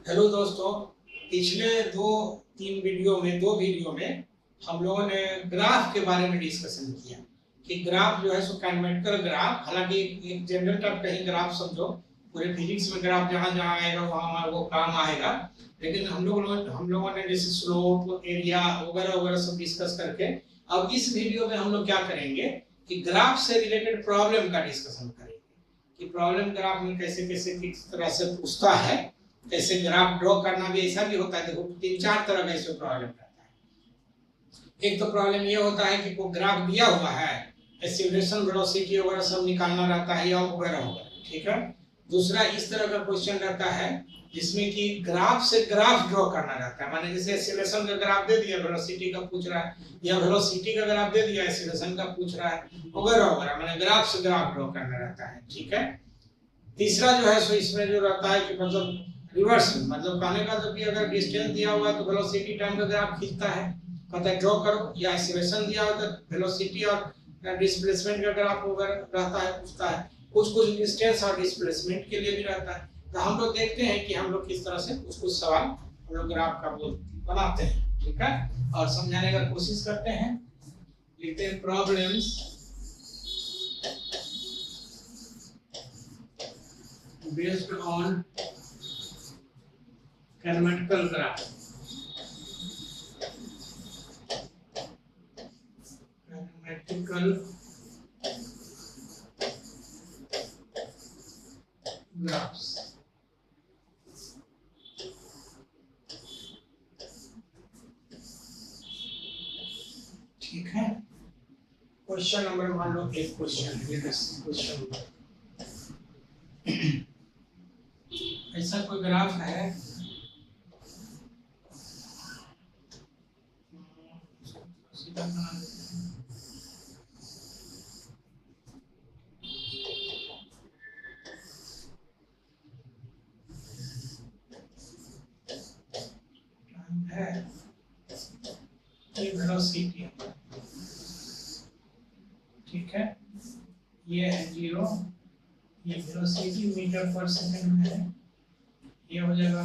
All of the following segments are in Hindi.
हेलो दोस्तों, पिछले दो वीडियो में हम लोगों ने ग्राफ के बारे में डिस्कशन किया कि ग्राफ जो है सो काइनेमेटिकल ग्राफ, हालांकि एक जनरल टर्म कहीं ग्राफ समझो, पूरे फिजिक्स में ग्राफ जहां जहां आएगा वहां वो काम आएगा। लेकिन हम लोगों ने जैसे स्लोप, एरिया वगैरह वगैरह सब डिस्कस करके अब इस वीडियो में हम लोग क्या करेंगे कि ग्राफ से रिलेटेड प्रॉब्लम का डिस्कशन करेंगे कि प्रॉब्लम ग्राफ में कैसे कैसे किस तरह से पूछता है, कैसे ग्राफ ड्रॉ करना भी ऐसा भी होता है। देखो 3-4 तरह का इसमें प्रॉब्लम रहता है। एक तो प्रॉब्लम ये होता है कि कोई ग्राफ दिया हुआ है, एक्सीलरेशन, वेलोसिटी वगैरह सब निकालना रहता है या वगैरह वगैरह, ठीक है। दूसरा इस तरह का क्वेश्चन रहता है जिसमें कि ग्राफ से ग्राफ ड्रॉ करना रहता है, माने जैसे एक्सीलरेशन का ग्राफ दे दिया, वेलोसिटी का पूछ रहा है, या वेलोसिटी का ग्राफ दे दिया, एक्सीलरेशन का पूछ रहा है, वगैरह वगैरह, माने ग्राफ से ग्राफ ड्रॉ करना रहता है, ठीक है। तीसरा जो है सो इसमें जो रहता है कि मतलब रिवर्स, मतलब कहने का तो कि अगर डिस्टेंस दिया हुआ है तो वेलोसिटी टाइम का ग्राफ खींचता है, कहता है ड्रॉ करो, या एक्सीलरेशन दिया हुआ तो वेलोसिटी और डिस्प्लेसमेंट का ग्राफ वगैरह रहता है, पूछता है। कुछ डिस्टेंस और डिस्प्लेसमेंट के लिए भी रहता है। तो हम लोग देखते हैं कि हम लोग किस तरह से कुछ सवाल हम लोग ग्राफ का बनाते हैं, ठीक है, और समझाने का कोशिश करते हैं। लिखते हैं problems based on kinematical graph. Kinematical graphs. ठीक है। क्वेश्चन नंबर, मान लो एक क्वेश्चन ऐसा कोई ग्राफ है, सीधा बना देते हैं। है ये वेलोसिटी, ठीक है, ये है 0, ये वेलोसिटी मीटर पर सेकंड में है, ये हो जाएगा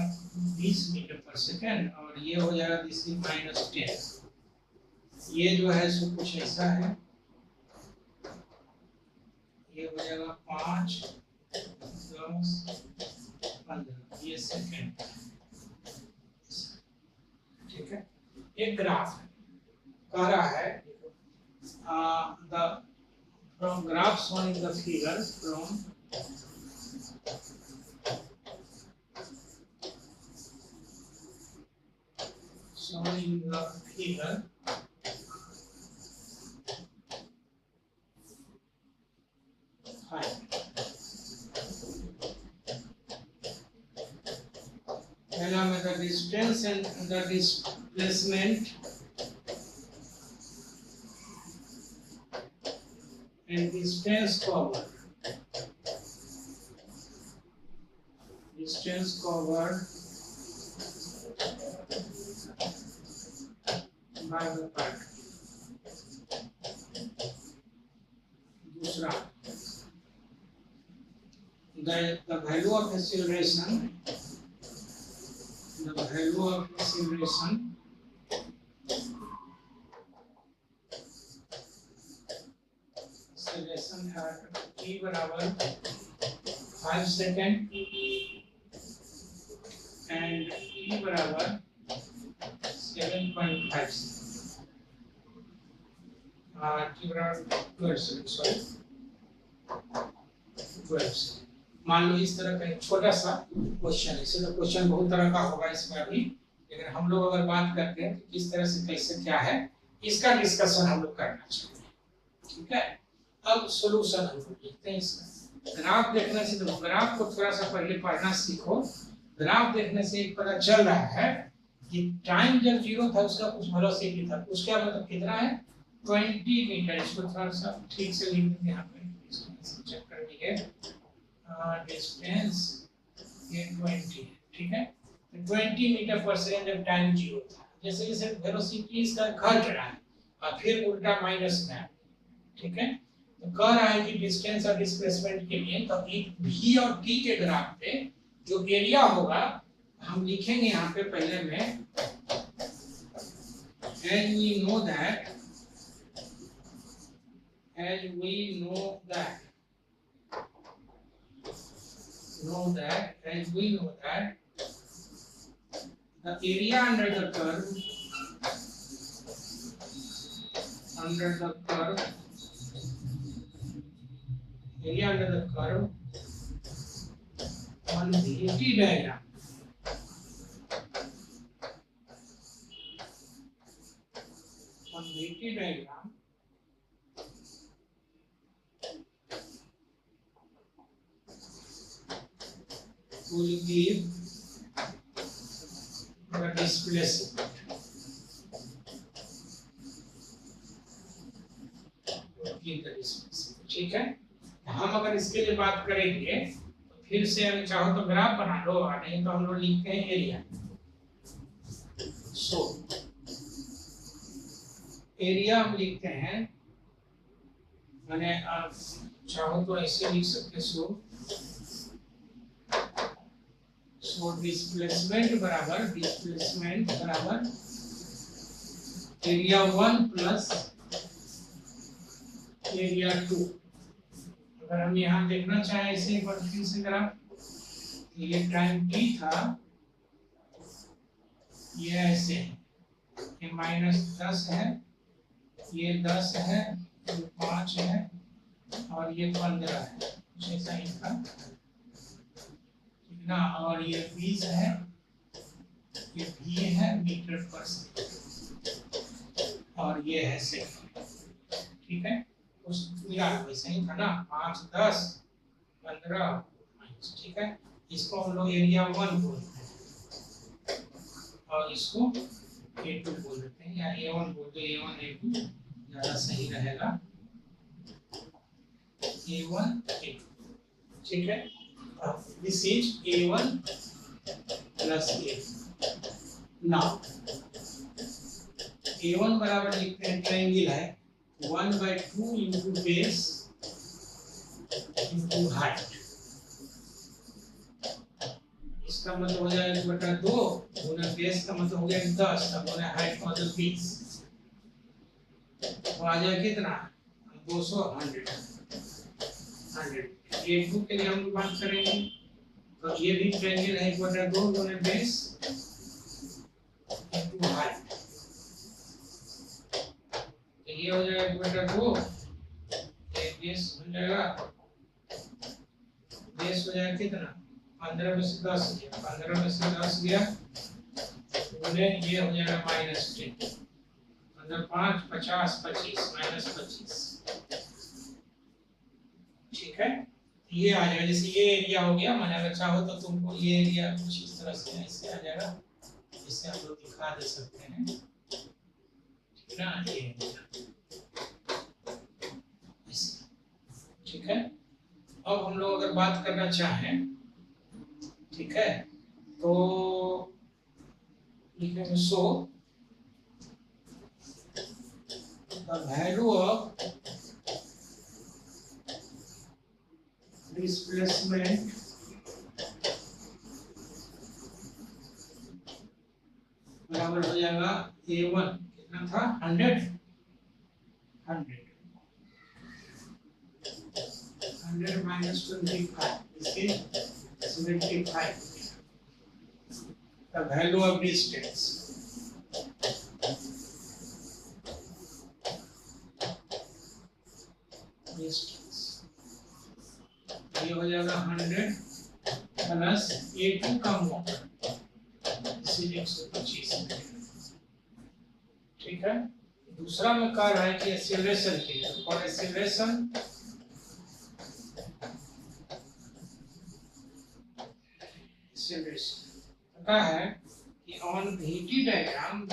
20 मीटर पर सेकंड, और ये हो जाएगा -10। ये जो है सो कुछ ऐसा है, ये हो जाएगा 5, 10, 15, ये सेकंड, ठीक है। एक ग्राफ है, कह रहा है the from graph shown in the figure from shown in the figure पहला में the distance and the displacement and distance covered by the part. दूसरा the value of acceleration, at t बराबर 5 सेकेंड and t बराबर 7.5 t बराबर 12 सेकेंड, 12। मान लो इस तरह का एक छोटा सा क्वेश्चन है। इसे तो क्वेश्चन बहुत तरह का होगा इसमें अभी, लेकिन हम लोग अगर बात करते हैं तो किस तरह से कैसे क्या है इसका डिस्कशन हम लोग करना चाहिए, ठीक है। अब सॉल्यूशन हम लोग देखते हैं इसका। ग्राफ देखने से, तो ग्राफ को थोड़ा सा पहले पढ़ना सीखो। ग्राफ देखने से एक पता चल रहा है कि टाइम जब 0 था उसका कुछ वेलोसिटी था, उसका मतलब कितना है 20 मीटर। इसको थोड़ा सा ठीक से लिख देते हैं यहाँ पे, इसको चेक कर लीजिए। डिस्टेंस ये 20 है, ठीक है। 20 मीटर पर सेकंड जब टाइम 0 था, जैसे जैसे वेलोसिटी इसका घट रहा है और फिर उल्टा माइनस में, ठीक है। तो कह रहा है कि डिस्टेंस और डिस्प्लेसमेंट के लिए तो एक v और t के ग्राफ पे जो एरिया होगा हम लिखेंगे यहाँ पे पहले में as we know that the area under the curve on VT diagram will give the displacement. ठीक है, हम अगर इसके लिए बात करेंगे तो फिर से हम चाहो तो ग्राफ बना लो, नहीं तो हम लोग लिखते हैं एरिया। सो एरिया हम लिखते हैं, मैंने आप चाहो तो ऐसे लिख सकते। सो डिस्प्लेसमेंट बराबर एरिया 1 प्लस एरिया 2। अगर हम यहाँ देखना चाहें इसे एक बार फिर से ग्राफ, ये टाइम t था, ये ऐसे ये -10 है, ये 10 है, ये 5 है और ये 15 है, कुछ ऐसा ही था ना। और ये 20 है, ये भी है मीटर पर सेकंड और ये है सेकंड। ठीक है, उस मिला वैसे ही था ना, 5 10 15। ठीक है, इसको हम लोग एरिया 1 बोलते हैं और इसको A2 बोल देते हैं, या A1 बोल दो, A1 A2 ज्यादा सही रहेगा, A1 A2। ठीक है, this is A1 plus A2। Now A1 बराबर लिखते हैं, ट्रायंगल है 1/2 into base into height। इसका मतलब हो जाएगा 1/2 गुना बेस का मतलब हो गया 10, तब गुना हाइट का मतलब 20, तो आ जाएगा कितना 200 100। A2 के लिए हम बात करेंगे तो ये भी ट्रायंगल है 1/2 गुना बेस into height। ये हो जाएगा 2, बेस हो जाएगा, बेस हो जाएगा कितना 15 में से 10 गया, 15 में से 10 गया बोले ये हो जाएगा -10, 15 5 50 25 -25। ठीक है, ये आ जाएगा, जैसे ये एरिया हो गया। मैंने अगर चाहो तो तुमको ये एरिया कुछ इस तरह से ऐसे आ जाएगा, इससे हम लोग दिखा दे सकते हैं। ठीक है ना, ये ठीक है। अब हम लोग अगर बात करना चाहें, ठीक है, तो लिखेंगे so the value of displacement बराबर हो जाएगा A1 कितना था 100 minus 25 is 75, the value of distance। ये हो जाएगा 100 प्लस A2 का मॉड, इसी 125। ठीक है, दूसरा में कह रहा है कि एक्सीलरेशन के लिए, और एक्सीलरेशन पता है कि on VT diagram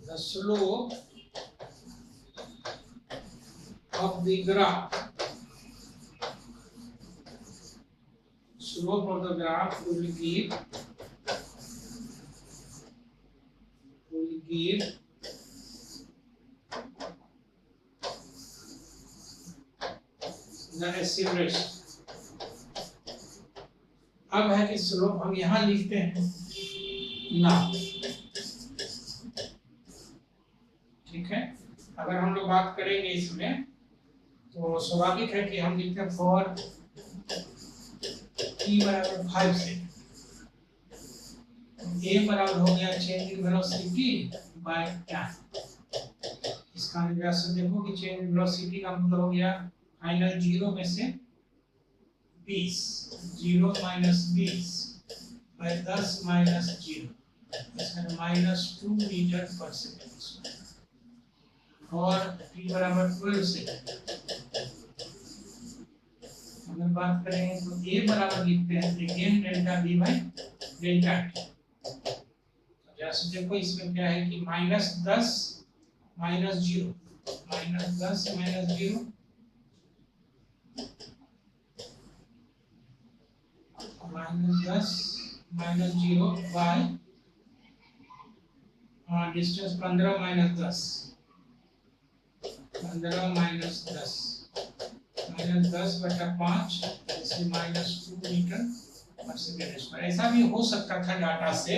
the slope of the graph will give the acceleration। अब है कि स्लोप हम यहाँ लिखते हैं ना, ठीक है। अगर हम लोग बात करेंगे इसमें तो स्वाभाविक है कि हम लिखते हैं फॉर t बराबर 5 से a बराबर हो गया change in velocity by time. इसका निराकरण देखो कि चेंज इन वेलोसिटी का मतलब हो गया फाइनल 0 में से 20, 0 माइनस 20 बाय 10 माइनस 0, इसमें माइनस 2 मीटर पर सेकेंड। और t बराबर 12 से अगर बात करें तो a बराबर लिखते हैं second delta v by delta t। जैसे देखो इसमें क्या है कि minus 10 minus 0, minus 10 minus 0, minus 10 minus 0 by distance 15 minus 10, 15 minus 10 minus 10 बटा 5, इसमें माइनस 2 मीटर पर सेकेंड स्क्वायर। ऐसा भी हो सकता था डाटा से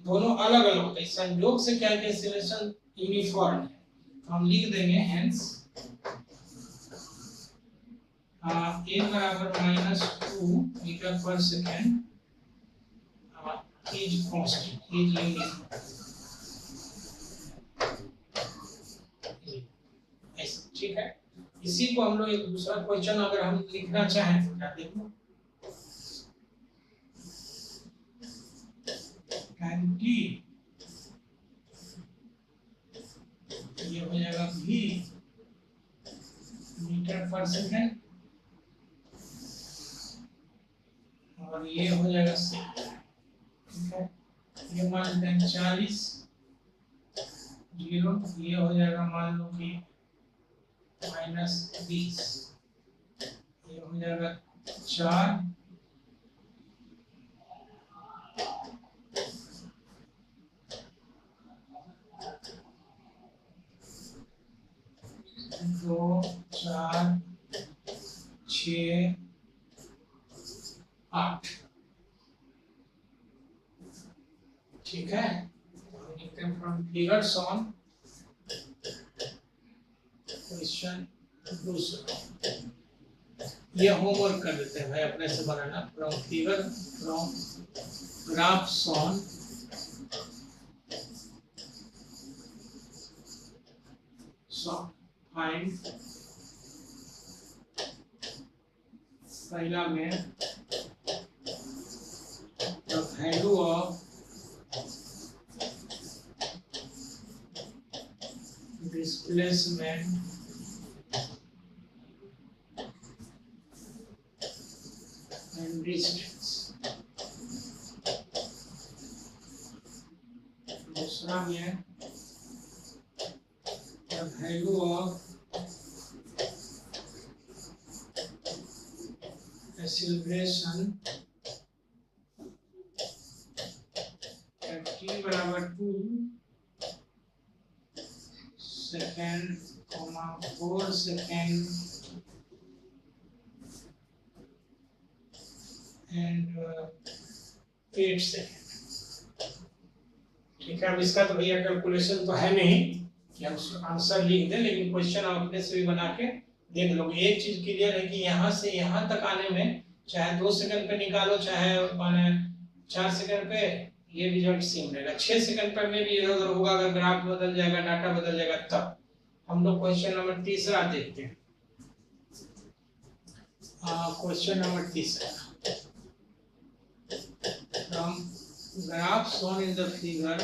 दोनों अलग अलग होते, संयोग से क्या है एक्सीलरेशन यूनिफॉर्म है, तो हम लिख देंगे हेंस a बराबर माइनस 2 मीटर पर second is constant, is uniform. ठीक है, इसी को हम लोग एक दूसरा क्वेश्चन अगर हम लिखना चाहें तो क्या देखो, tan t ये हो जाएगा v मीटर पर सेकेंड और ये हो जाएगा सेकेंड, ठीक है। ये मान लेते हैं 40, 0, ये हो जाएगा मान लो कि माइनस 20, ये हो जाएगा 4, दो 4 6 8, ठीक है। फ्रॉम फिगर्स ऑन क्वेश्चन दूसरा, ये होमवर्क कर देते हैं भाई अपने से बनाना। From figure, from graphs on find, पहला में the value of displacement and distance, दूसरा में the value of acceleration at t बराबर 2 सेकेंड, 4 सेकेंड एंड 8 सेकेंड, ठीक है। अब इसका तो भैया कैलकुलेशन तो है नहीं कि हम आंसर लिख दें, लेकिन क्वेश्चन आप अपने से भी बना के देख लोगे। एक चीज क्लियर है कि यहाँ से यहाँ तक आने में चाहे 2 सेकंड पे निकालो चाहे 4 सेकंड पे, ये रिजल्ट सेम रहेगा। 6 सेकंड पर में भी इधर उधर होगा, अगर ग्राफ बदल जाएगा, डाटा बदल जाएगा तब। हम लोग क्वेश्चन नंबर तीसरा देखते हैं। क्वेश्चन नंबर तीसरा, from graph shown in the figure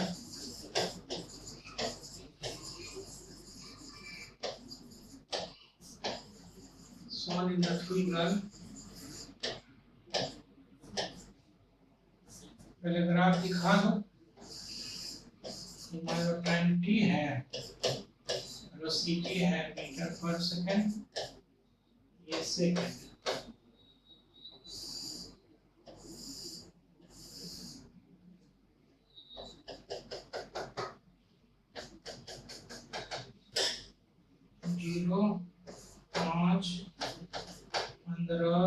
पहले ग्राफ दिखा दो। मान लो टाइम t है, वेलोसिटी है मीटर पर सेकंड, ये सेकंड, जीरो 5 15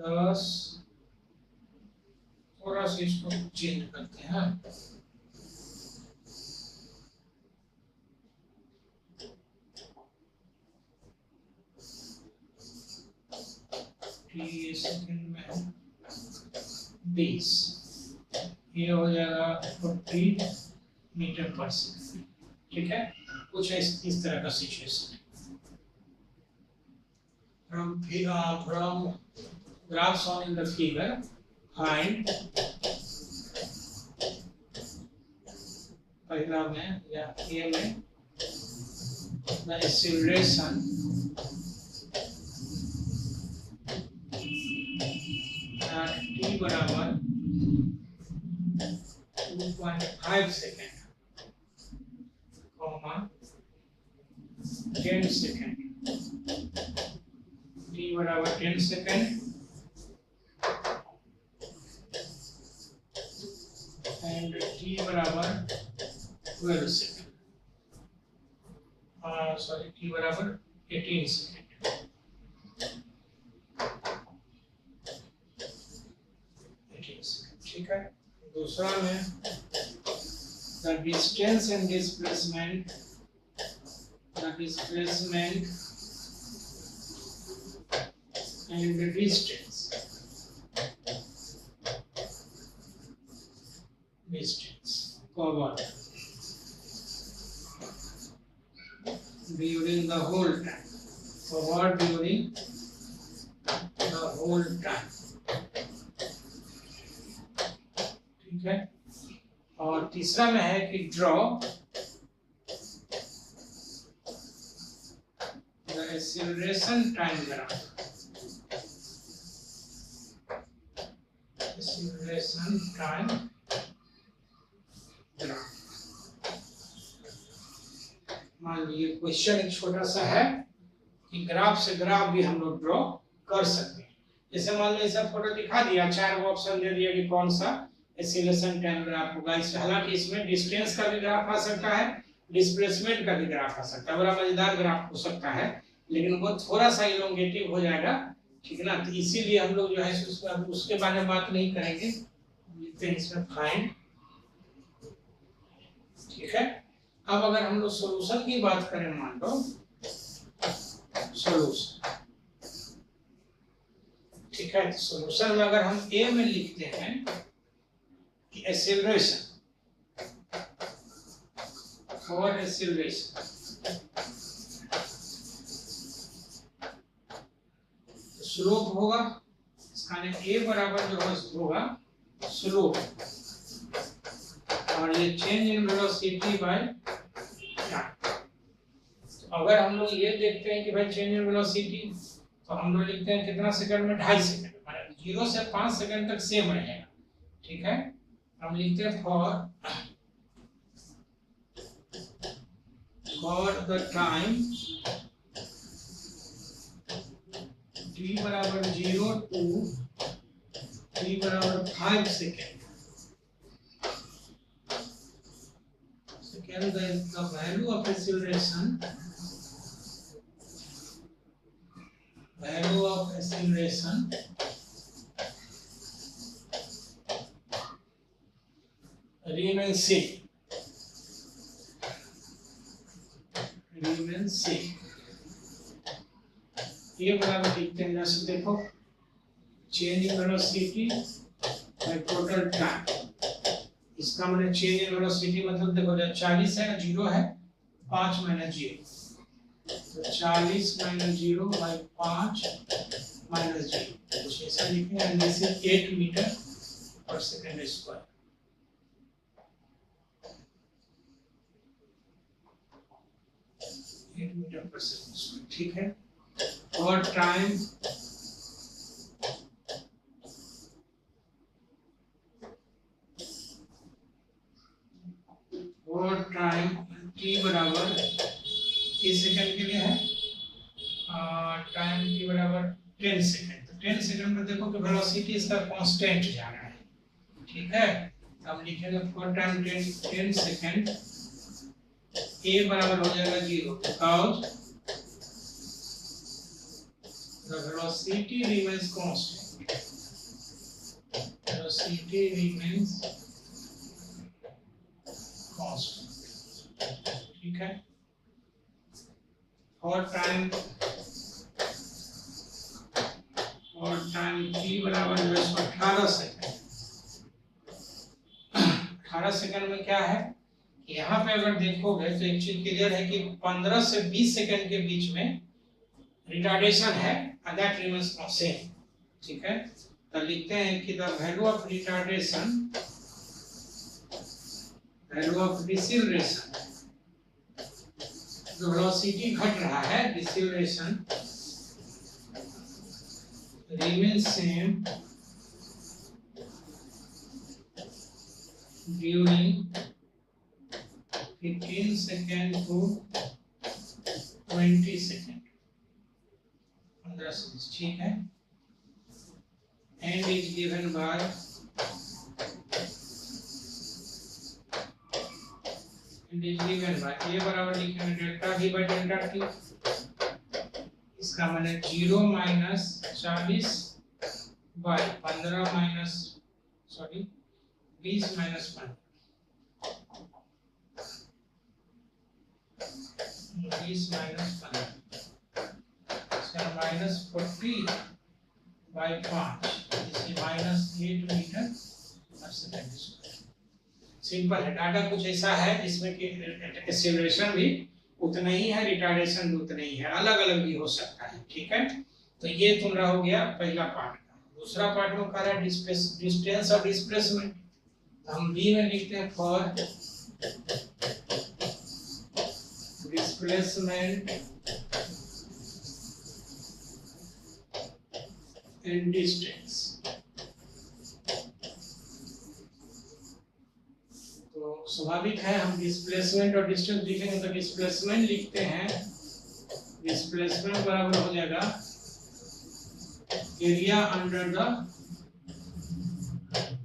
10 थोड़ा सा इसको चेंज करते हैं। ये सेकंड में 20, ये हो जाएगा 40 मीटर पर सेकंड। ठीक है, कुछ इस तरह का सिचुएशन है। From graph shown in the figure, find पहला में या ए में the acceleration at t बराबर 2.5 सेकेंड, 10 सेकेंड, t बराबर 10 सेकेंड एंड t बराबर 12 सेकेंड, सॉरी t बराबर 18 सेकेंड। ठीक है, दूसरा में the distance and displacement and the distance covered during the whole time, during the whole time। ठीक है, और तीसरा में है कि draw the acceleration time graph, acceleration time graph. मान लीजिए क्वेश्चन एक छोटा सा है कि ग्राफ से ग्राफ भी हम लोग ड्रॉ कर सकते हैं। जैसे मान लो सब फोटो दिखा दिया, 4 ऑप्शन दे दिया कि कौन सा एक्सीलरेशन टाइम ग्राफ होगा। हालांकि इसमें डिस्टेंस का भी ग्राफ आ सकता है, डिस्प्लेसमेंट का भी ग्राफ आ सकता है, बड़ा मजेदार ग्राफ हो सकता है, लेकिन वो थोड़ा सा इलोंगेटिव हो जाएगा। ठीक है ना, तो इसीलिए हम लोग जो है उसके बारे में बात नहीं करेंगे, लिखते हैं इसमें फाइंड। ठीक है, अब अगर हम लोग सॉल्यूशन की बात करें, मान लो सॉल्यूशन। ठीक है, सॉल्यूशन में अगर हम ए में लिखते हैं कि एक्सीलरेशन फॉर एक्सीलरेशन, स्लोप होगा इसका ए बराबर जो होगा स्लोप, और ये change in velocity by time. अगर हम लोग ये देखते हैं कि भाई चेंज इन वेलोसिटी, तो हम लोग लिखते हैं कितना सेकंड में, 2.5 सेकंड, 0 से 5 सेकंड तक सेम रहेगा। ठीक है, हम लिखते हैं फॉर द टाइम t बराबर 0 to t बराबर 5 second, the value of acceleration remains same। ये बराबर लिखते हैं, जैसे देखो change in velocity by total time. इसका मतलब चेंज इन वेलोसिटी मतलब देखो 40 है, 0 है, 5 माइनस 0, तो 40 माइनस 0 बाय 5 माइनस 0, कुछ ऐसा लिखेंगे। एंड दिस इज 8 मीटर पर सेकंड स्क्वायर। ठीक है, और टाइम t बराबर किस सेकंड के लिए है, टाइम t बराबर 10 सेकंड। तो 10 सेकंड में देखो कि वेलोसिटी इसका कांस्टेंट जा रहा है। ठीक है, तो हम लिखेंगे फॉर टाइम 10 सेकंड, a बराबर हो जाएगा 0, because the velocity remains constant। velocity velocity remains constant, ठीक है। और टाइम t बराबर जो है 18 सेकंड। 18 सेकंड में क्या है, यहाँ पे अगर देखोगे तो एक चीज क्लियर है कि 15 से 20 सेकंड के बीच में रिटार्डेशन है, दैट रिमेंस सेम, ठीक है। तो लिखते हैं कि the value of retardation, value of deceleration, जो वेलोसिटी घट रहा है, deceleration remains same during 15 second to 20 second, 15 second, ठीक है। and is given by ये बराबर लिखेंगे delta v by delta t, इसका माने 0 minus 40 by 15 minus 20 minus 15, 20 minus 15, इसका माइनस 40 बाई 5, इसकी माइनस 8 मीटर पर सेकंड स्क्वायर। सिंपल है, डाटा कुछ ऐसा है जिसमें कि एक्सेलरेशन भी उतना ही है, रिटार्डेशन भी उतना ही है, अलग अलग भी हो सकता है, ठीक है। तो ये तुम्हारा हो गया पहला पार्ट का। दूसरा पार्ट में कह रहा है डिस्टेंस और डिस्प्लेसमेंट। हम बी में लिखते हैं फॉर डिस्प्लेसमेंट एंड डिस्टेंस। स्वाभाविक है हम डिस्प्लेसमेंट और डिस्टेंस लिखेंगे तो डिस्प्लेसमेंट लिखते हैं, डिस्प्लेसमेंट बराबर हो जाएगा एरिया अंडर द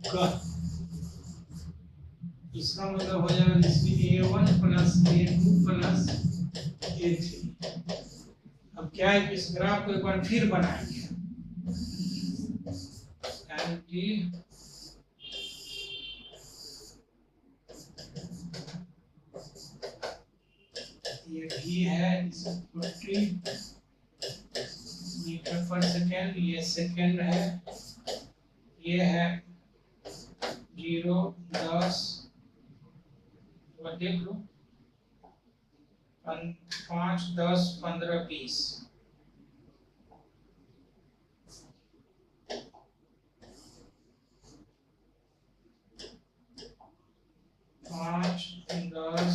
कर्व। इसका मतलब हो जाएगा इसकी a1 plus a2 plus a3। अब क्या है कि इस ग्राफ को एक बार फिर बनाएंगे, ये भी है 40 मीटर पर सेकेंड, ये सेकेंड है, ये है 0 10 देख लो 5 10 15 20, 5 10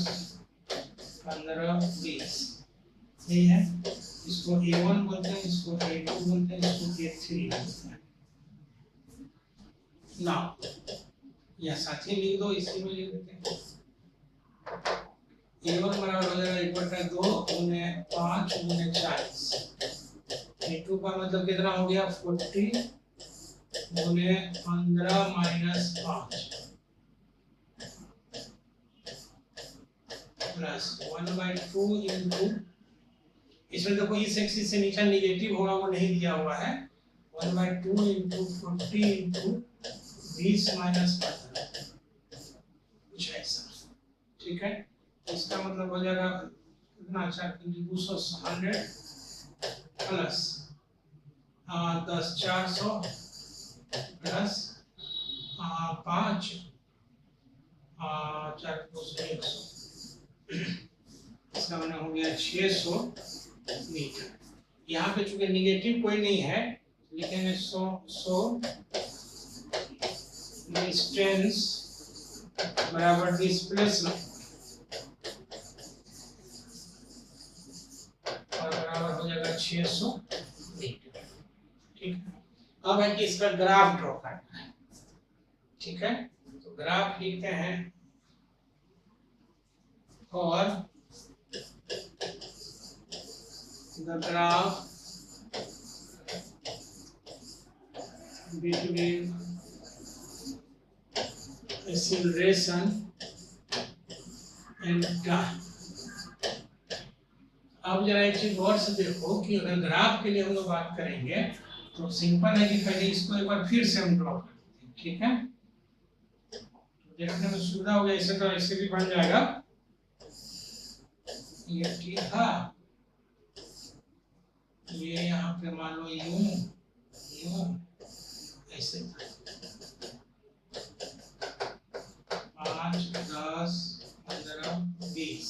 15 20, यही है। इसको A1 बोलते हैं, इसको A2 बोलते हैं, इसको A3 बोलते हैं। ना या साथ ही लिख दो, इसी में लिख देते हैं। A1 बराबर हो जाएगा 1/2 गुने 5 गुने 40। A2 का मतलब कितना हो गया 40 गुने 15 माइनस 5 प्लस 1/2 इंटू, इसमें देखो इस एक्सिस से नीचे निगेटिव होगा वो नहीं दिया हुआ है, 1/2 इंटू 40 इंटू 20 माइनस 15, कुछ ऐसा, ठीक है। इसका मतलब हो जाएगा कितना, 200 प्लस 10 400 प्लस 5 4 100, इसका मतलब हो गया 600 मीटर। यहाँ पे चूंकि निगेटिव कोई नहीं है, लिखेंगे 100 डिस्टेंस बराबर डिस्प्लेसमेंट और बराबर हो जाएगा 600 मीटर, ठीक है। अब है कि इसका ग्राफ ड्रॉ करना है, ठीक है। तो ग्राफ लिखते हैं और the graph between acceleration and time। अब जरा एक चीज गौर से देखो कि अगर ग्राफ के लिए हम लोग बात करेंगे तो सिंपल है कि पहले इसको एक बार फिर से हम ड्रॉ करते हैं, ठीक है। देखने में सुविधा हो गया। ऐसे तो ऐसे भी बन जाएगा, ये टी था, ये यहाँ पे मान लो यूं ऐसे था, 5, 10, 15, 20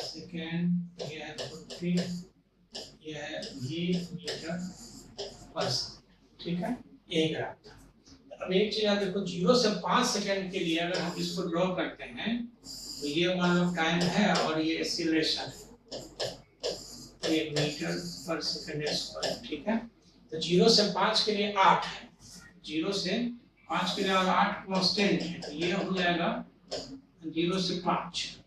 सेकेंड, ये है 50, ये है भी मीटर पर सेकंड। ठीक है, यही ग्राफ था। अब एक चीज आप देखो, 0 से 5 सेकंड के लिए अगर हम इसको ड्रॉ करते हैं तो ये मान लो टाइम है और ये एक्सीलरेशन है, ये मीटर पर सेकंड स्क्वायर। ठीक है, तो 0 से 5 के लिए 8 है, 0 से 5 के लिए और 8 कांस्टेंट है, तो ये हो जाएगा 0 से 5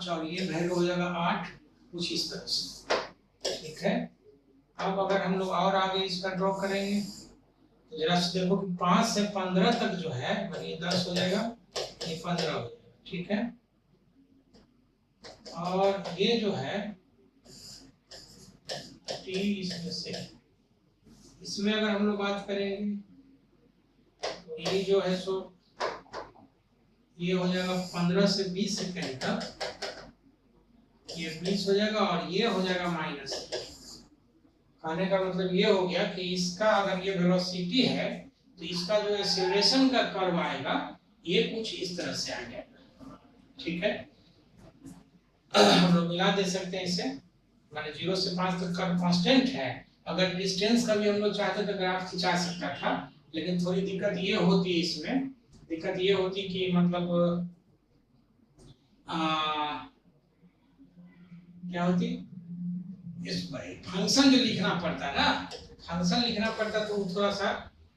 और ये वैल्यू हो जाएगा 8, कुछ इस तरह से। ठीक है, अब अगर हम लोग और आगे इसका ड्रॉ करेंगे तो जरा से देखो कि 5 से 15 तक जो है, ये 10 हो जाएगा, ये 15 हो जाएगा। ठीक है, और ये जो है टी, इसमें से इसमें अगर हम लोग बात करेंगे तो ये जो है सो ये हो जाएगा 15 से 20 सेकंड तक, ये 20 हो जाएगा और ये हो जाएगा माइनस। कहने का मतलब ये हो गया कि इसका अगर ये वेलोसिटी है तो इसका जो एक्सीलरेशन का कर्व आएगा ये कुछ इस तरह से आ जाएगा। ठीक है, हम लोग मिला दे सकते हैं इसे, माने 0 से 5 तक कर्व कांस्टेंट है। अगर डिस्टेंस का भी हम लोग चाहते तो ग्राफ खिंचा सकता था, लेकिन थोड़ी दिक्कत ये होती है, इसमें दिक्कत ये होती कि मतलब क्या होती, इस फंक्शन जो लिखना पड़ता है ना, फंक्शन लिखना पड़ता तो थोड़ा सा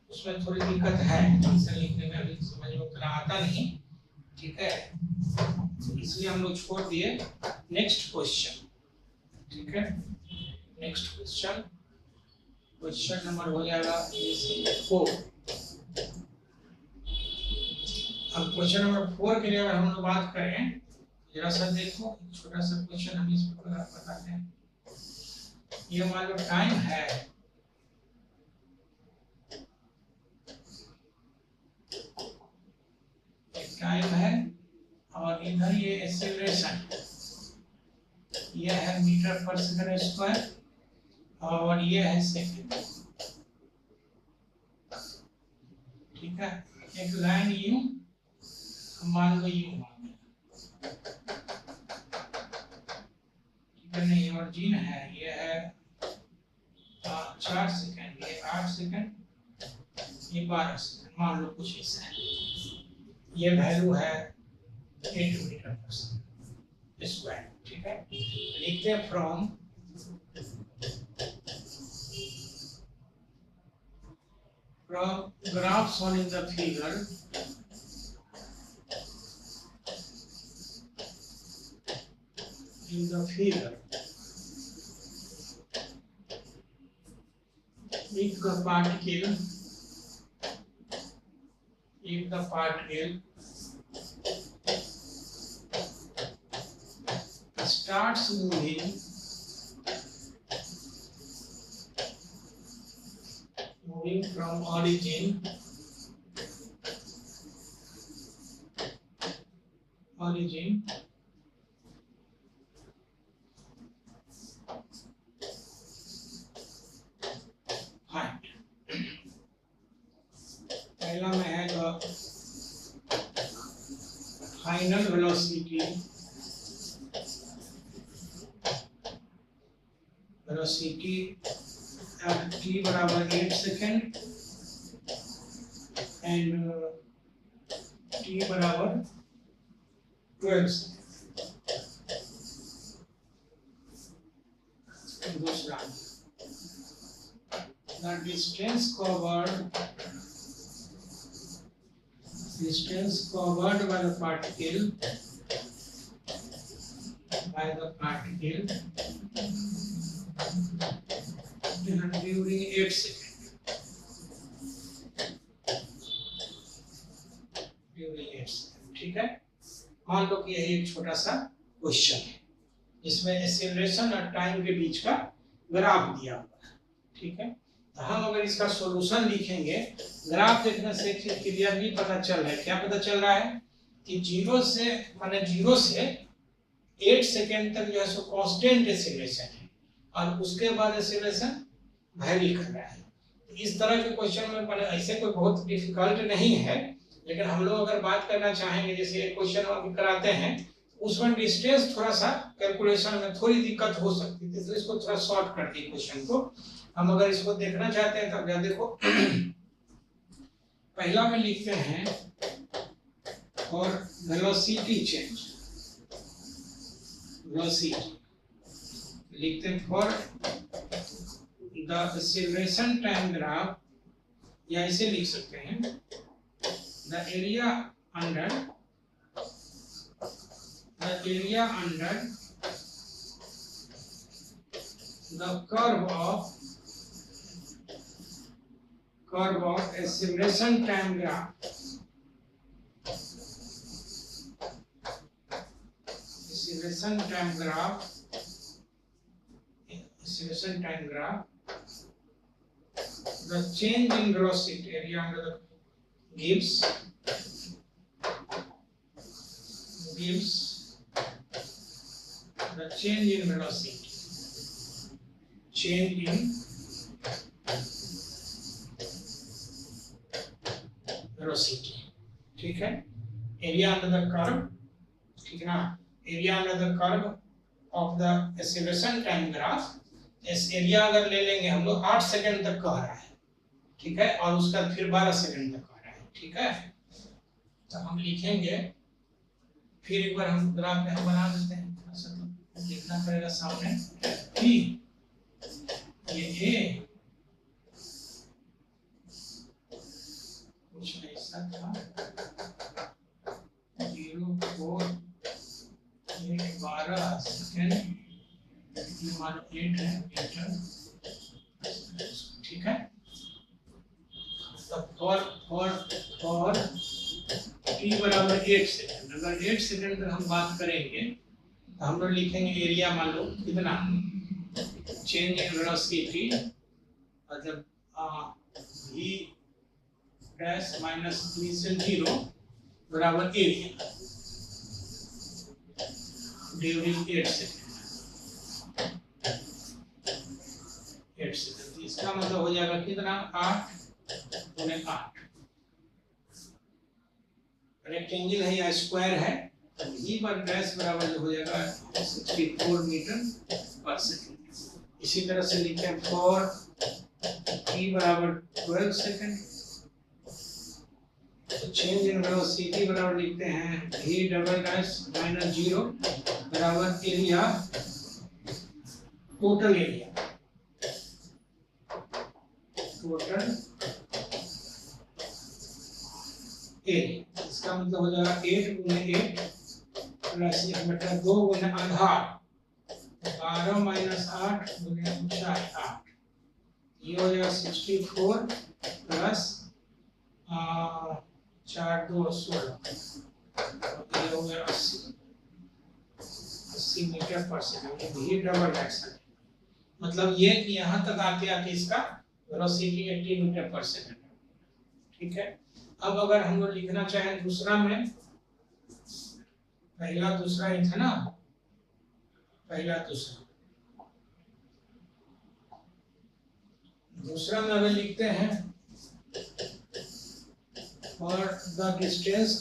उसमें थोड़ी दिक्कत है, फंक्शन लिखने में अभी समझ में उतना आता नहीं। ठीक है, इसलिए हम लोग छोड़ दिए। Next question. ठीक है, नेक्स्ट क्वेश्चन, क्वेश्चन नंबर हो जाएगा 4। अब क्वेश्चन नंबर 4 के लिए अगर हम लोग बात करें, जरा सा देखो, छोटा सा क्वेश्चन हम इस पर बताते हैं। ये मान लो टाइम है, टाइम है और इधर ये एक्सीलरेशन, ये है मीटर पर सेकंड स्क्वायर और ये है सेकंड। ठीक है, एक लाइन यूं मान लो यूं, नहीं ओरिजिन है, ये है 4 सेकंड, ये 8 सेकंड, ये 12 सेकंड, मान लो कुछ ऐसा है। ये वैल्यू है 8 मीटर पर स्क्वायर। ठीक है, लिखते हैं from graph shown in the figure, in the figure, if the particle starts moving from origin पहला में है जो फाइनल वेलोसिटी at t बराबर 8 सेकेंड एंड t बराबर 12 सेकेंड। दूसरा, the distance covered by the particle during 8 seconds, ठीक है। मान लो कि यह एक छोटा सा क्वेश्चन है जिसमें एक्सीलरेशन और टाइम के बीच का ग्राफ दिया हुआ है। ठीक है, तो हम अगर इसका सॉल्यूशन लिखेंगे, ग्राफ देखने से एक चीज क्लियरली पता चल रहा है। क्या पता चल रहा है कि 0 से 8 सेकेंड तक जो है सो कांस्टेंट एक्सीलरेशन है और उसके बाद एक्सीलरेशन वेरी कर रहा है। इस तरह के क्वेश्चन में ऐसे कोई बहुत डिफिकल्ट नहीं है, लेकिन हम लोग अगर बात करना चाहेंगे, जैसे एक क्वेश्चन अभी कराते हैं उसमें डिस्टेंस थोड़ा सा कैलकुलेशन में थोड़ी दिक्कत हो सकती है, तो इसको थोड़ा शॉर्ट करते हैं क्वेश्चन को। हम अगर इसको देखना चाहते हैं तब देखो पहला में लिखते हैं और वेलोसिटी चेंज, वेलोसिटी लिखते हैं for the acceleration time graph, या इसे लिख सकते हैं the area under the curve of acceleration time graph. Acceleration time graph. The change in velocity area under the gives the change in velocity. Change in velocity. ठीक है, एरिया अंडर द कर्व, ठीक है ना, area under the curve of the acceleration time graph. इस एरिया अगर ले लेंगे हम लोग 8 सेकंड तक कह रहा है, ठीक है, और उसका फिर 12 सेकंड तक कह रहा है, ठीक है। तो हम लिखेंगे, फिर एक बार हम ग्राफ में बना देते हैं, थोड़ा सा तो लिखना पड़ेगा सामने कि ये ए कुछ ऐसा था 0.412 सेकेंड, मान 8 है मीटर, ठीक है। तो फॉर t बराबर 8 सेकेंड, अगर 8 सेकेंड तक हम बात करेंगे तो हम लोग लिखेंगे एरिया मान लो कितना, चेंज इन वेलोसिटी मतलब v डैश माइनस इनिशियल 0 बराबर एरिया ड्यूरिंग 8 सेकेंड। इसका मतलब हो जाएगा कितना, 8 गुने 8। रेक्टेंगल है या स्क्वायर है, तो v पर डैश बराबर हो जाएगा 64 मीटर पर सेकंड। इसी तरह से लिखते हैं फॉर t बराबर 12 सेकंड, तो चेंज इन वेलोसिटी बराबर लिखते हैं v डबल डैश माइनस 0 बराबर area, total area, total area. इसका मतलब हो जाएगा 8 गुने 8 प्लस 1/2 गुने आधार, 12 माइनस 8 गुने 8, ये हो जाएगा 64 प्लस 4 2 16, ये हो गया 80 मीटर पर सेकंड। ये डबल एक्शन, मतलब ये कि यहाँ तक आते आते इसका वेलोसिटी 80 मीटर पर सेकंड, ठीक है। अब अगर हम लोग लिखना चाहें दूसरा में, पहला दूसरा ही था ना, पहला दूसरा में अगर लिखते हैं for the distance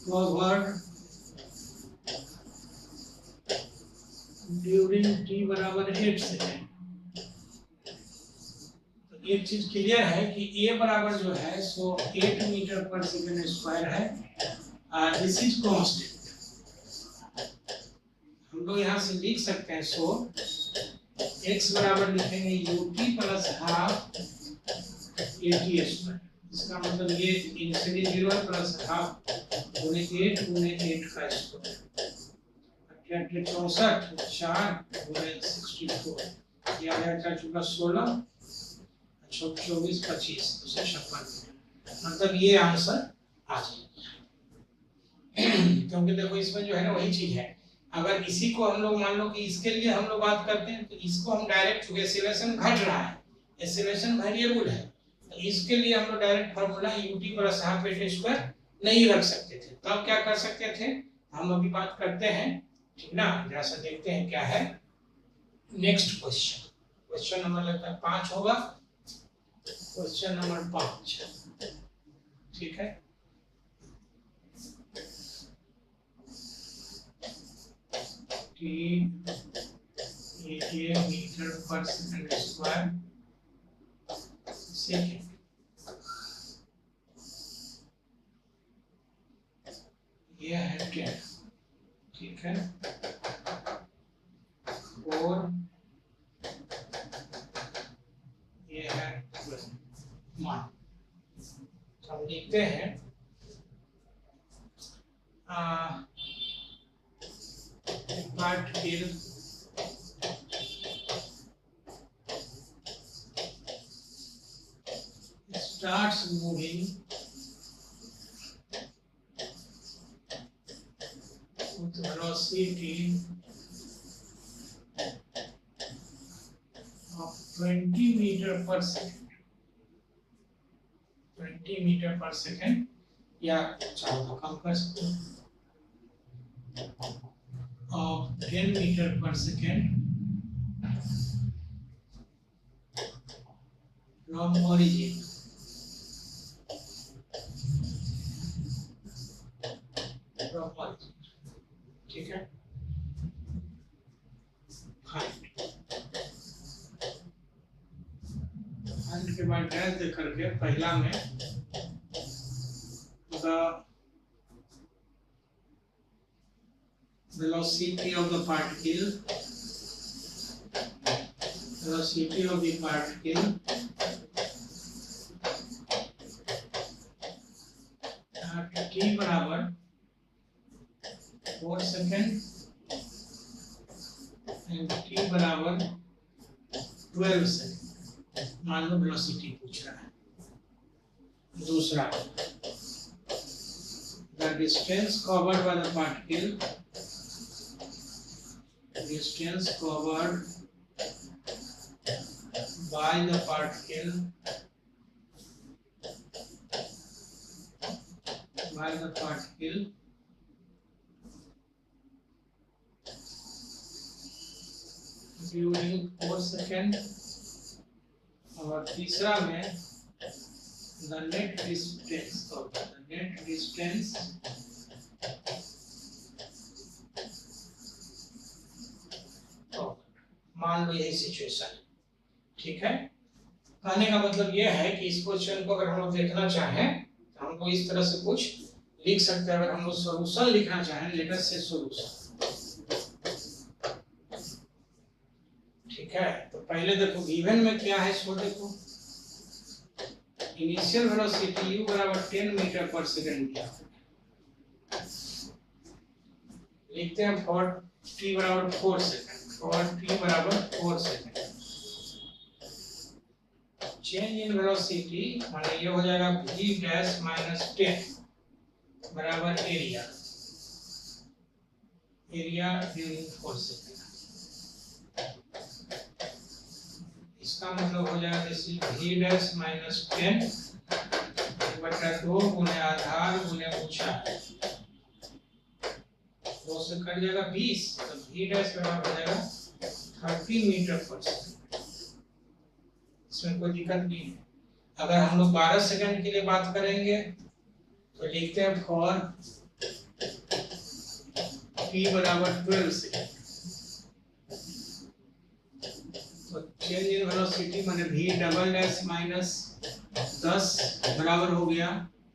covered during t बराबर 8 सेकेंड। तो एक चीज क्लियर है कि a बराबर जो है सो 8 मीटर पर सेकेंड स्क्वायर है, दिस इज कांस्टेंट। हम लोग यहाँ से लिख सकते हैं, सो x बराबर लिखेंगे ut plus half at square. इसका मतलब ये इनिशियली 0 है प्लस हाफ गुने 8 गुने 8 का स्क्वायर, 64 4 गुने 64, ये आ जाएगा 16 24 25 256, मतलब ये आंसर आ जाएगा। क्योंकि देखो इसमें जो है ना वही चीज है, अगर इसी को हम लोग मान लो कि इसके लिए हम लोग बात करते हैं तो इसको हम डायरेक्ट, चूंकि एक्सीलरेशन घट रहा है, एक्सीलरेशन वेरिएबल है, तो इसके लिए हम लोग direct formula ut + half v square नहीं रख सकते थे। तब क्या कर सकते थे, हम अभी बात करते हैं, ठीक ना। जैसा देखते हैं क्या है नेक्स्ट क्वेश्चन। क्वेश्चन नंबर लगता है 5 होगा, क्वेश्चन नंबर 5, ठीक है। मीटर पर सेकंड स्क्वायर सेकेंड, ये है 10, ठीक है। और ये है 1। हम लिखते हैं particle starts moving with velocity of 20 meter per second, 20 meter per second, या चाहो तो कम कर सकते हो, of 10 meter per second from origin, ठीक है। फाइंड के बाद डैश दे करके पहला में the velocity of the particle, velocity of the particle at t बराबर 4 सेकेंड एंड t बराबर 12 सेकेंड, मान लो वेलोसिटी पूछ रहा है। दूसरा, the distance covered by the particle, distance covered by the particle, by the particle during 4 second. और तीसरा में the net distance, the net distance मान लो यही सिचुएशन, ठीक है। कहने का मतलब यह है कि इस क्वेश्चन को अगर हम लोग देखना चाहें तो हमको इस तरह से कुछ लिख सकते हैं। अगर हम लोग सॉल्यूशन लिखना चाहें, लेट अस से सॉल्यूशन, ठीक है। तो पहले देखो गिवन में क्या है, सो देखो इनिशियल वेलोसिटी u बराबर 10 मीटर पर सेकंड दिया, लिखते हैं फॉर t बराबर 4 सेकंड, फॉर t बराबर 4 सेकंड। चेंज इन वेलोसिटी माने ये हो जाएगा v डैश माइनस 10 बराबर एरिया, एरिया ड्यूरिंग 4 सेकंड। इसका मतलब हो जाएगा this is v dash minus 10 बटा 2 गुने आधार गुने ऊंचाई, 2 से कट जाएगा 20, तो v डैश बराबर हो जाएगा 30 मीटर पर सेकंड। इसमें कोई दिक्कत नहीं है। अगर हम लोग 12 सेकंड के लिए बात करेंगे तो लिखते हैं फॉर t बराबर 12 सेकंड, तो चेंज इन वेलोसिटी माने v डबल डैश माइनस 10 बराबर हो गया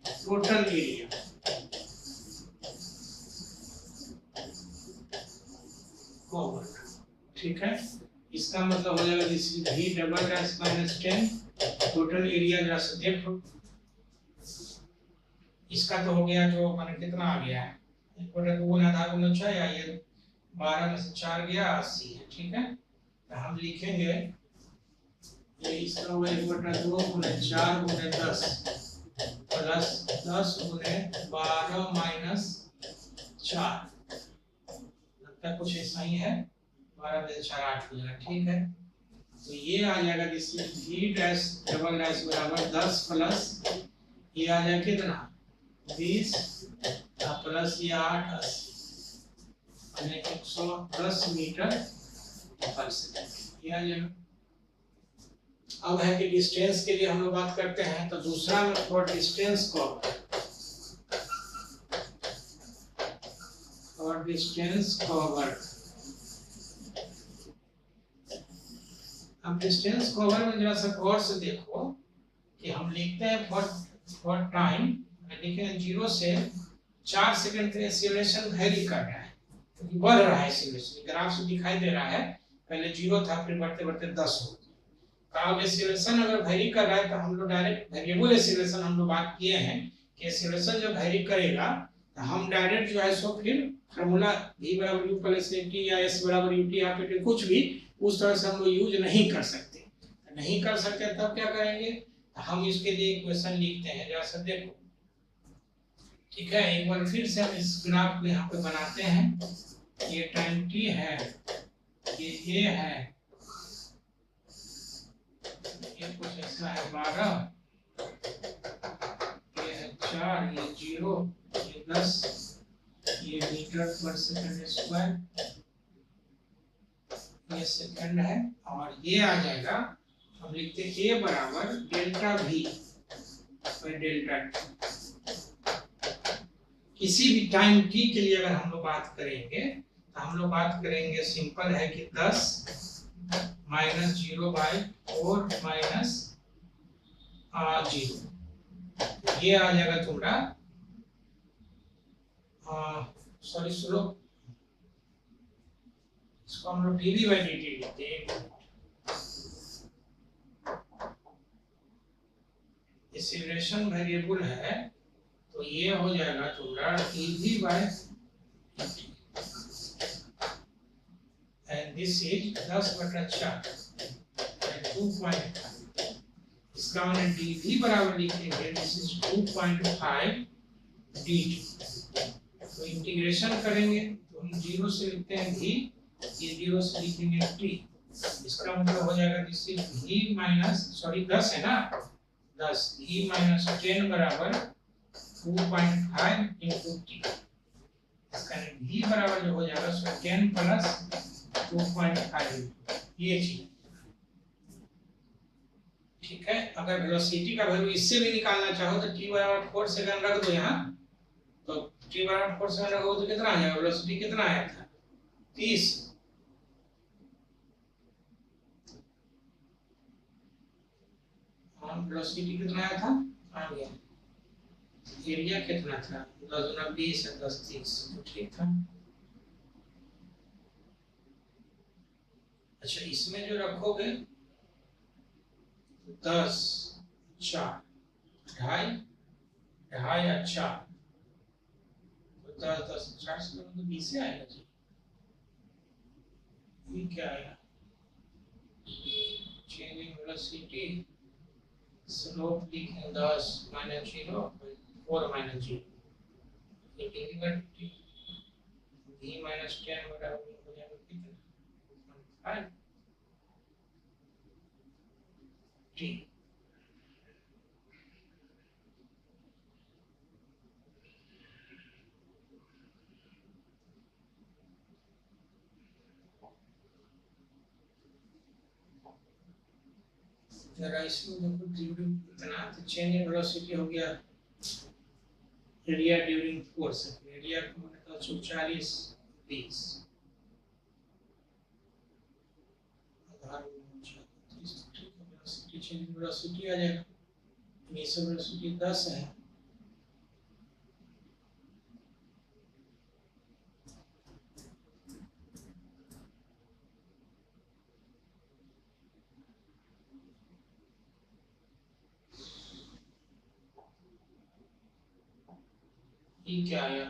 टोटल एरिया, ठीक है। इसका मतलब हो जाएगा this is v double dash minus 10 total area. जरा से देखो इसका तो हो गया जो माने कितना आ गया है, 1/2 गुना आधार गुना ऊंचाई, या ये 12 में से 4 गया 80 है, ठीक है। तो हम लिखेंगे ये इसका हुआ 1/2 गुने 4 गुने 10 प्लस 10 गुने 12 माइनस 4, लगता है कुछ ऐसा ही है, 12 बजे 4 8 हो जाएगा, ठीक है। तो ये आ जाएगा this v dash double dash बराबर 10 प्लस ये आ जाएगा कितना 20 प्लस ये 8 80 यानी 110 मीटर पर सेकंड ये आ जाएगा। अब है कि डिस्टेंस के लिए हम लोग बात करते हैं, तो दूसरा में फॉर डिस्टेंस कवर अब डिस्टेंस कवर में जरा सा गौर से देखो कि हम लिखते हैं फॉर टाइम लिखें 0 से 4 सेकंड के एक्सीलरेशन वेरी कर रहा है, क्योंकि बढ़ रहा है एक्सीलरेशन, ग्राफ से दिखाई दे रहा है, पहले 0 था फिर बढ़ते बढ़ते 10 हो गया। अब एक्सीलरेशन अगर वेरी कर रहा है तो हम लोग डायरेक्ट वेरिएबल एक्सीलरेशन हम लोग बात किए हैं कि एक्सीलरेशन जब वेरी करेगा तो हम डायरेक्ट जो है सो फिर फार्मूला v बराबर u प्लस टी या s बराबर ut या फिर कुछ भी उस तरह से हम लोग यूज नहीं कर सकते। नहीं कर सकते तब क्या करेंगे, हम इसके लिए इक्वेशन लिखते हैं, जैसा देखो, ठीक है। एक बार फिर से हम इस ग्राफ को यहाँ पे बनाते हैं, ये टाइम t है, ये a है, ये कुछ ऐसा है 12, ये है 4, ये 0, ये 10, ये मीटर पर सेकंड स्क्वायर, ये सेकंड है, और ये आ जाएगा हम लिखते हैं a बराबर delta v by delta t। किसी भी टाइम t के लिए अगर हम लोग बात करेंगे तो हम लोग बात करेंगे, सिंपल है कि 10 माइनस 0 बाय 4 माइनस 0, ये आ जाएगा तुम्हारा सॉरी सुनो, इसको हम लोग dv बाय dt लिखते हैं, एक्सीलरेशन वेरिएबल है तो ये हो जाएगा तुम्हारा dv by dt and this is 10/4 2.5, इसका हमने dv बराबर लिखेंगे दिस इज 2.5 dt। तो इंटीग्रेशन करेंगे तो हम 0 से लिखते हैं v, ये 0 से लिखेंगे t, इसका मतलब हो जाएगा this is v minus sorry 10 है ना, 10 v माइनस 10 बराबर 2.5 into t, इसका v बराबर जो हो जाएगा सो 10 प्लस 2.5 ये चीज, ठीक है। अगर वेलोसिटी का वैल्यू इससे भी निकालना चाहो तो t बराबर 4 सेकंड रख दो यहाँ, तो t बराबर 4 सेकंड रखोगे तो कितना आ जाएगा, वेलोसिटी कितना आया था 30, वेलोसिटी कितना आया था आ गया, एरिया कितना था 10 गुना 20 है 10 30, तो ठीक था। अच्छा इसमें जो रखोगे 10 4 ढाई ढाई और 4 तो 10 10 4 से तो 20 से आएगा जी, ये क्या आएगा चेंजिंग वेलोसिटी स्लोप लिखें 10 माइनस 0 4 माइनस 0, ये डिवाइड v माइनस 10 बराबर हो जाएगा कितना 5 t। जरा इसमें देखो ड्यूरिंग कितना, तो चेंज इन वेलोसिटी हो गया एरिया ड्यूरिंग फोर्स, एरिया को मैंने 40 20 आधार वेलोसिटी चेंज इन वेलोसिटी आ जाएगा, इनिशियल वेलोसिटी 10 है, ये क्या आया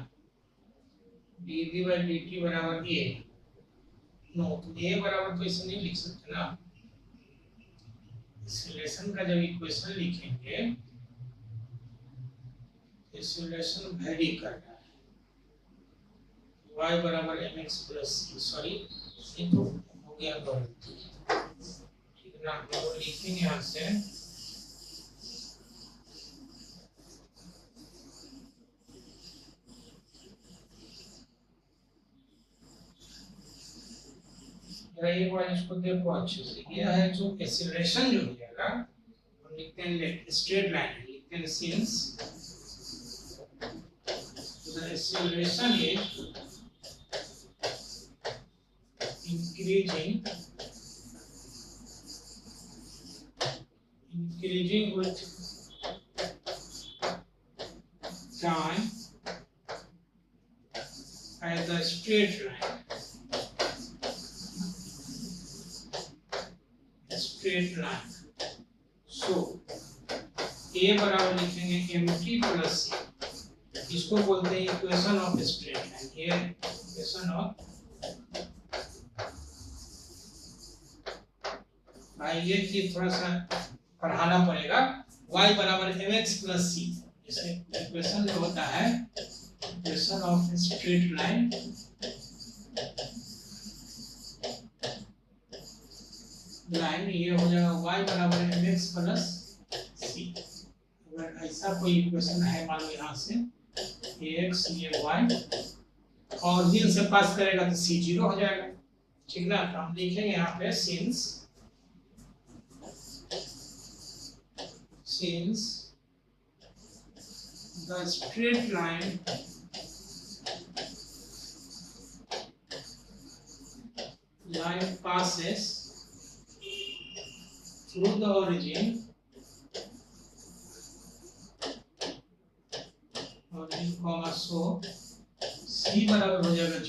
dv by dt बराबर a, नो तो a बराबर तो इसे नहीं लिख सकते ना, एक्सीलरेशन का जब इक्वेशन लिखेंगे एक्सीलरेशन वेरी कर रहा है y बराबर mx प्लस c, सॉरी ये तो हो गया गलती, ठीक है ना। हम लोग लिखेंगे यहाँ से एक बार इसको देखो अच्छे से। यह है जो एक्सीलरेशन जो हो जाएगा, हम लिखते हैं स्ट्रेट लाइन, लिखते हैं since the acceleration is increasing with time as a straight line, so a बराबर लिखेंगे mt प्लस c, इसको बोलते हैं इक्वेशन ऑफ स्ट्रेट लाइन। ये इक्वेशन ऑफ, ये चीज थोड़ा सा पढ़ाना पड़ेगा। y बराबर mx प्लस c, इसे इक्वेशन जो होता है इक्वेशन ऑफ स्ट्रेट लाइन, ये हो जाएगा y बराबर mx प्लस c। अगर ऐसा कोई इक्वेशन है मान लो यहाँ से ax ये y और दिन से पास करेगा तो c 0 हो जाएगा, ठीक ना। तो हम लिखेंगे यहाँ पे since the straight line passes through the origin comma, so c बराबर हो जाएगा g।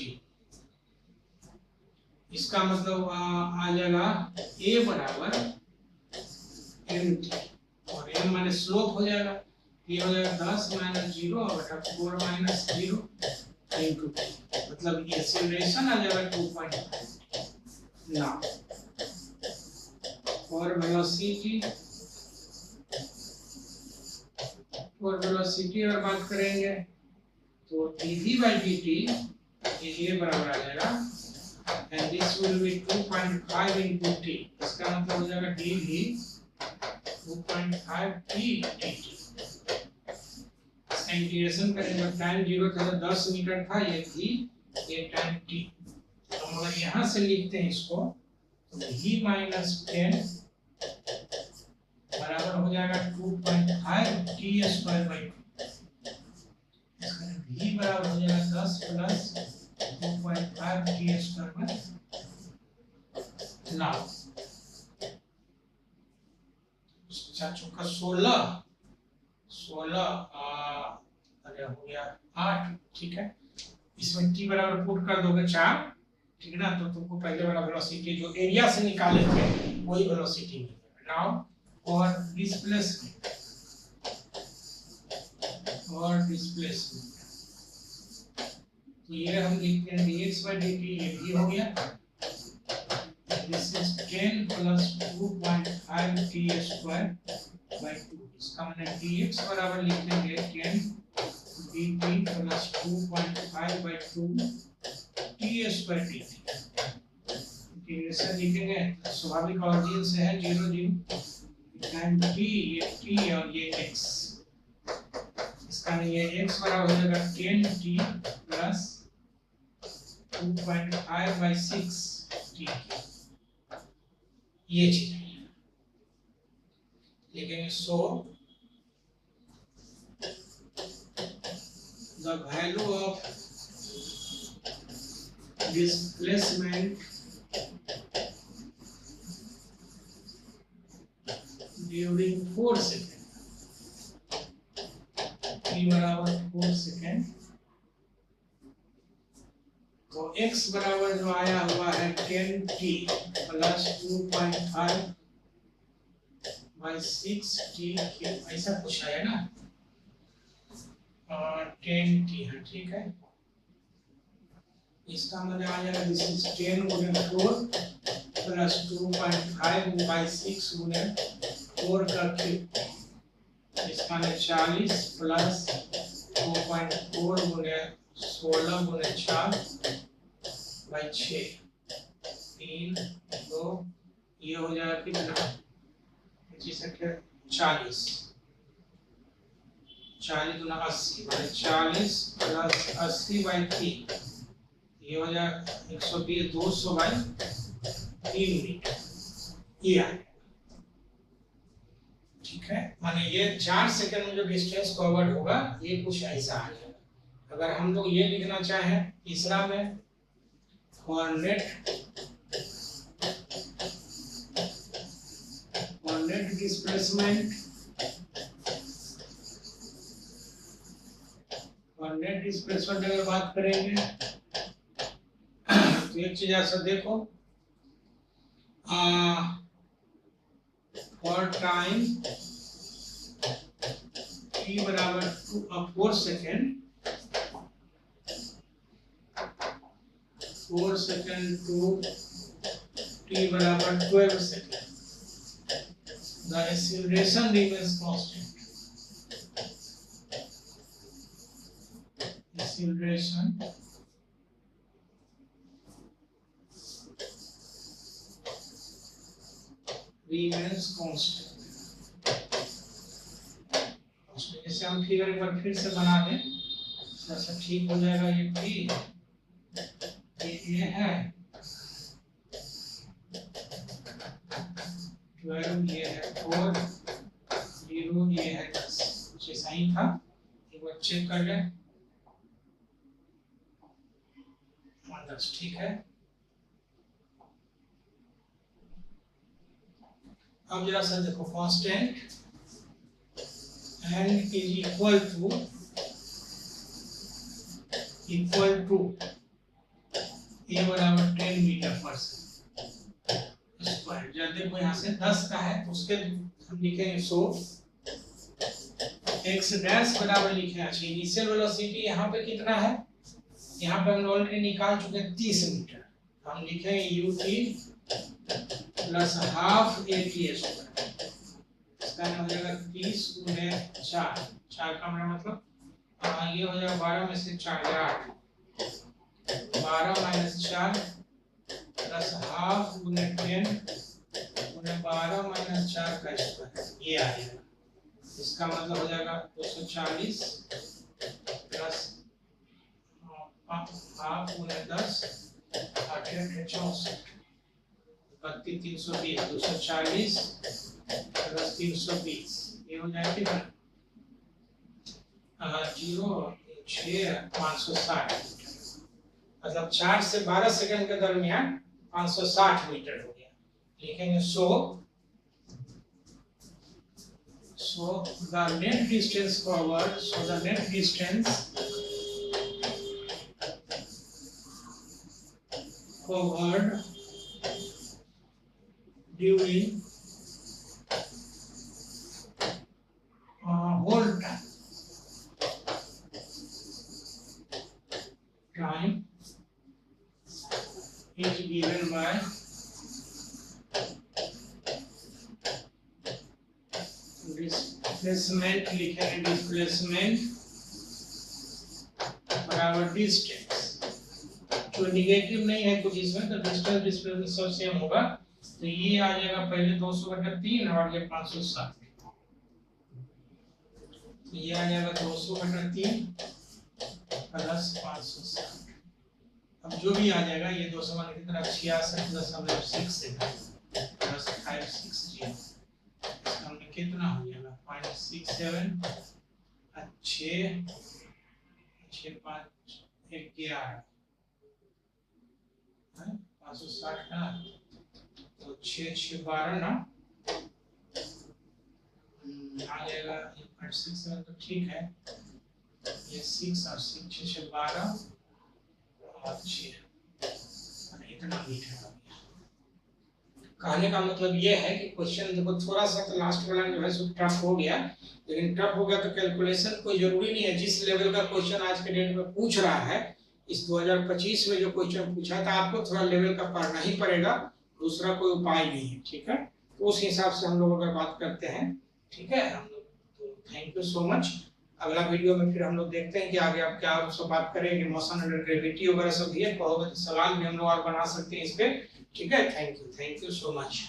इसका मतलब आ जाएगा a बराबर mt और m माने स्लोप हो जाएगा, ये हो जाएगा 10 माइनस 0 बटा 4 माइनस 0 इनटू, मतलब ये एक्सीलरेशन आ जाएगा 2.5 ना। और वेलोसिटी और बात करेंगे तो dv by dt ये बराबर आ जाएगा and this will be 2.5 into t, इसका मतलब हो जाएगा dv 2.5 t dt। इसका इंटीग्रेशन करेंगे, टाइम 0 था तो 10 मीटर था, ये थी ये टाइम t, तो हम अगर यहाँ से लिखते हैं इसको तो v माइनस 10 बराबर हो जाएगा 2.5 t स्क्वायर बाई 2। v बराबर हो जाएगा 10 प्लस 2.5 t स्क्वायर बाई 9, चौका 16 अरे हो गया 8, ठीक है। इसमें t बराबर पुट कर दोगे 4, ठीक है ना, तो तुमको पहले वाला वेलोसिटी जो एरिया से निकाले थे वही वेलोसिटी मिलेगा। नाउ और डिस्प्लेसमेंट तो ये हम लिखते हैं dx by dt, ये भी हो गया। This is 10 plus 2.5 t square by 2, इसका मतलब dx बराबर लिखेंगे 10 dt प्लस 2.5 by 2 t square dt। Integration लिखेंगे स्वाभाविक ऑरिजिन से है 0 0 टाइम t, ये t और ये x, इसका ये x बराबर हो जाएगा 10t प्लस 2.5 बाय 6 t, ये चीज लिखेंगे। So the value of displacement during 4 second, t बराबर 4 सेकेंड, तो x बराबर जो आया हुआ है 10t प्लस 2.5 बाई 6t, ऐसा कुछ आया ना, 10t है, ठीक है। इसका मतलब आ जाएगा दिस इज 10 गुने 4 प्लस 2.5 बाई 6 गुने 4 का क्यूब, इसका मतलब 40 प्लस 2.4 गुने 16 गुणे 4 बाई 6, 3 2, ये हो जाएगा कितना 40, 40 गुना 80 बाई 40 प्लस 80 बाई 3, ये हो जाएगा 120, 200 बाई 3 मीटर, ये आ गया। ठीक है, माने ये 4 सेकंड में जो डिस्टेंस कवर्ड होगा ये कुछ ऐसा आ जाएगा। अगर हम लोग ये लिखना चाहें तीसरा में, फॉर नेट डिस्प्लेसमेंट, और नेट डिस्प्लेसमेंट अगर बात करेंगे तो एक चीज ऐसा देखो, फॉर टाइम t बराबर 4 सेकेंड, 4 सेकेंड टू t बराबर 12 second, the acceleration remains constant. Acceleration remains constant. जैसे हम फिगर एक बार फिर से बना दें, थोड़ा ठीक हो जाएगा। ये p ये है 12, ये है 4, 0, ये है 10, कुछ ऐसा ही था। एक बार चेक कर लें, 10, ठीक है। अब जरा सा देखो, constant and is equal to A बराबर 10 मीटर पर स्क्वायर। जब देखो यहाँ से 10 का है तो उसके हम लिखेंगे 100, x डैश बराबर लिखे। अच्छा, इनिशियल वेलोसिटी यहाँ पे कितना है, यहाँ पे हम ऑलरेडी निकाल चुके हैं 30 मीटर। हम लिखेंगे ut plus half at square, इसका हो जाएगा 30 गुणे 4, 4 का मतलब ये हो जाएगा 12 में से 4 8, 12 माइनस 4 प्लस हाफ गुणे 10 गुणे 12 माइनस 4 का स्क्वायर, ये आ जाएगा। इसका मतलब हो जाएगा 240 प्लस हाफ गुणे 10, 8 64, 320, 240 प्लस 320, ये हो जाएगा कितना 0 6 560, मतलब 4 से 12 सेकंड के दरमियान 560 मीटर हो गया। लिखेंगे 100 the net distance covered, so the net distance covered during whole time is given by displacement, लिखेंगे डिस्प्लेसमेंट बराबर डिस्टेंस। जो निगेटिव नहीं है कुछ इसमें, तो डिस्टेंस डिस्प्लेसमेंट सब सेम होगा। तो ये आ जाएगा पहले 200/3 और ये 560, तो ये आ जाएगा 200/3 प्लस 560। अब जो भी आ जाएगा ये 200 मान की तरह 66.6 प्लस 560, हमने कितना हो जाएगा 0.67, 6 5 11, 560 का तो 6 6 12 ना आ जाएगा 0.67, तो ठीक है। ये 6 और 6 6 12 और 6, इतना मीटर हो गया। कहने का मतलब ये है कि क्वेश्चन देखो थोड़ा सा तो लास्ट वाला जो है सो टफ हो गया, लेकिन टफ हो गया तो कैलकुलेशन कोई जरूरी नहीं है। जिस लेवल का क्वेश्चन आज के डेट में पूछ रहा है, इस 2025 में जो क्वेश्चन पूछा था, आपको थोड़ा लेवल का पढ़ना ही पड़ेगा, दूसरा कोई उपाय नहीं है। ठीक है, तो उस हिसाब से हम लोग अगर बात करते हैं, ठीक है हम लोग, तो थैंक यू सो मच। अगला वीडियो में फिर हम लोग देखते हैं कि आगे आप क्या और सब बात करेंगे, मोशन अंडर ग्रेविटी वगैरह सब दिए, कहोगे तो सवाल भी हम लोग और बना सकते हैं इस पे। ठीक है, थैंक यू सो मच।